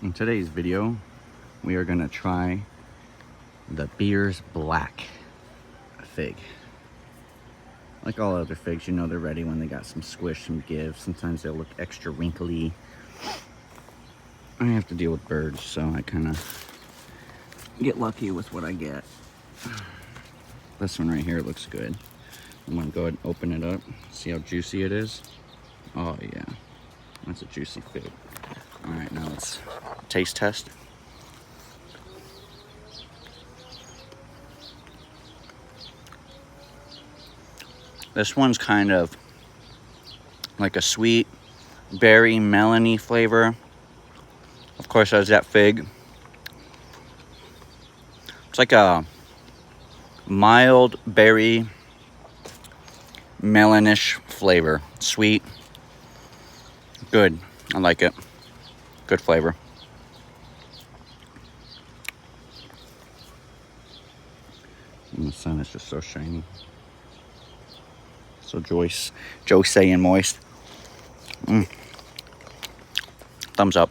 In today's video, we are gonna try the Beers Black fig. Like all other figs, you know they're ready when they got some squish, some give. Sometimes they'll look extra wrinkly. I have to deal with birds, so I kind of get lucky with what I get. This one right here looks good. I'm gonna go ahead and open it up, see how juicy it is. Oh yeah, that's a juicy fig. All right, now let's taste test. This one's kind of like a sweet berry melony flavor. Of course, there's that fig. It's like a mild berry melonish flavor. Sweet. Good. I like it. Good flavor. And the sun is just so shiny. So juicy and moist. Thumbs up.